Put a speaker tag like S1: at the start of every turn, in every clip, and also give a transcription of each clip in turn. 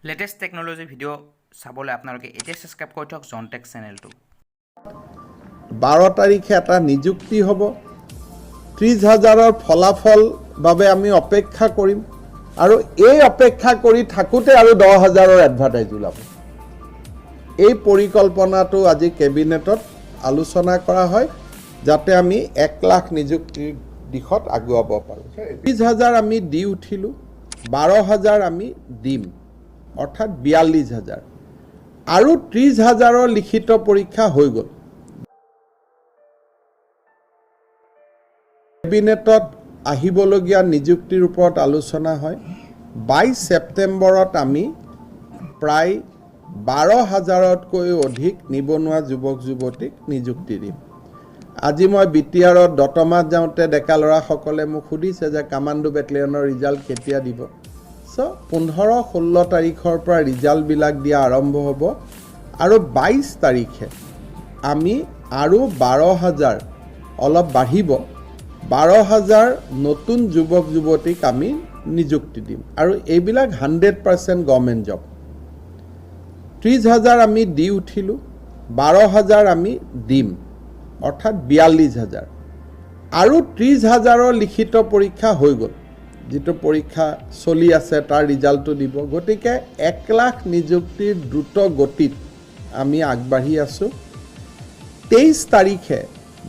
S1: latest technology video' চাবলৈ আপোনালোকে এতিয়া সাবস্ক্ৰাইব কৰি থওক জনটেক চেনেলটো
S2: 12 তাৰিখে এটা নিযুক্তি হ'ব 30,000ৰ ফলাফল বাবে আমি অপেক্ষা কৰিম আৰু এই অপেক্ষা কৰি থাকোতে আৰু 10,000ৰ এডভাৰটাইজ ওলাব এই পৰিকল্পনাটো আজি কেবিনেটত আলোচনা কৰা হয় যাতে আমি 1 লাখ নিযুক্তিৰ দিশত আগুৱাব পাৰোঁ 30,000 আমি দি উঠিলো 12,000 আমি দিম অৰ্থাৎ 42,000 আৰু 30,000ৰ লিখিত পৰীক্ষা হৈ গ'ল কেবিনেটত আহিবলগীয়া নিযুক্তিৰ ওপৰত আলোচনা হয় 22 ছেপ্টেম্বৰত আমি প্ৰায় 12,000তকৈ অধিক নিবনুৱা যুৱক যুৱতীক নিযুক্তি দিম আজি মই বিটিআৰত দতমাত যাওঁতে ডেকা ল'ৰাসকলে মোক সুধিছে যে কামাণ্ডো বেটেলিয়নৰ ৰিজাল্ট কেতিয়া দিব সো 15-16 তাৰিখৰ পৰা ৰিজাল্টবিলাক দিয়া আৰম্ভ হ'ব আৰু 22 তাৰিখে আমি আৰু 12,000 অলপ বাঢ়িব 12,000 নতুন যুৱক যুৱতীক আমি নিযুক্তি দিম আৰু এইবিলাক 100% গভৰ্ণমেণ্ট জব 30,000 আমি দি উঠিলো 12,000 আমি দিম অৰ্থাৎ 42,000 আৰু 30,000ৰ লিখিত পৰীক্ষা হৈ গ'ল যেটো পৰীক্ষা চলি আছে তাৰ ৰিজাল্টটো দিব গতিকে 1 লাখ নিযুক্তিৰ দ্ৰুত গতিত আমি আগবাঢ়ি আছো 23 তাৰিখে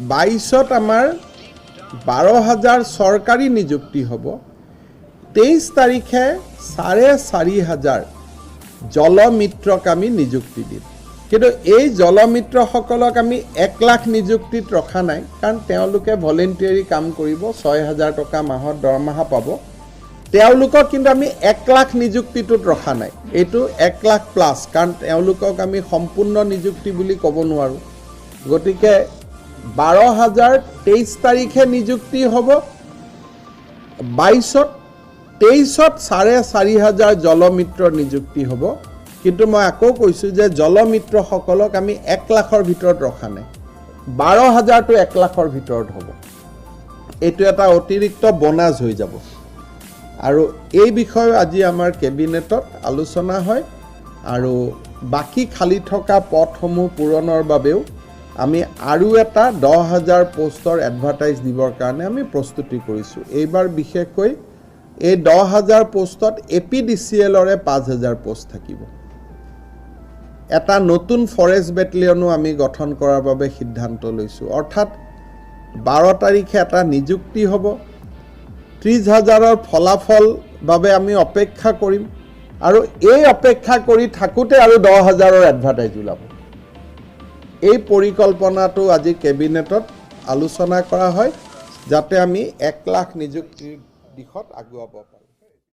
S2: 22ত আমাৰ 12,000 চৰকাৰী নিযুক্তি হ'ব 23 তাৰিখে 4,500 জলমিত্ৰক আমি নিযুক্তি দিম কিন্তু এই জলমিত্ৰসকলক আমি 1 লাখ নিযুক্তিত ৰখা নাই কাৰণ তেওঁলোকে ভলেণ্টিয়াৰি কাম কৰিব 6,000 টকা মাহত দৰমহা পাব তেওঁলোকক কিন্তু আমি 1 লাখ নিযুক্তিটোত ৰখা নাই এইটো 1 লাখ প্লাস কাৰণ তেওঁলোকক আমি সম্পূৰ্ণ নিযুক্তি বুলি ক'ব নোৱাৰো গতিকে 12,000 23 তাৰিখে নিযুক্তি হ'ব 22ত 23ত 4,500 জলমিত্ৰ নিযুক্তি হ'ব কিন্তু মই আকৌ কৈছো যে জলমিত্ৰসকলক আমি 1 লাখৰ ভিতৰত ৰখা নাই 12,000 টো 1 লাখৰ ভিতৰত হ'ব এইটো এটা অতিৰিক্ত বোনাস হৈ যাব আৰু এই বিষয়ে আজি আমাৰ কেবিনেটত আলোচনা হয় আৰু বাকি খালি থকা পদসমূহ পূৰণৰ বাবেও আমি আৰু এটা 10,000 পোষ্টৰ এডভাৰটাইজ দিবৰ কাৰণে আমি প্ৰস্তুতি কৰিছো এইবাৰ বিশেষকৈ এই 10,000 পোষ্টত এপিডিসিএলৰে 5,000 পোষ্ট থাকিব এটা নতুন ফৰেষ্ট বেটেলিয়নো আমি গঠন কৰাৰ বাবে সিদ্ধান্ত লৈছো অৰ্থাৎ 12 তাৰিখে এটা নিযুক্তি হ'ব 30,000ৰ ফলাফল বাবে আমি অপেক্ষা কৰিম আৰু এই অপেক্ষা কৰি থাকোতে আৰু 10,000ৰ এডভাৰটাইজ ওলাব এই পৰিকল্পনাটো আজি কেবিনেটত আলোচনা কৰা হয় যাতে আমি 1 লাখ নিযুক্তিৰ দিশত আগুৱাব পাৰোঁ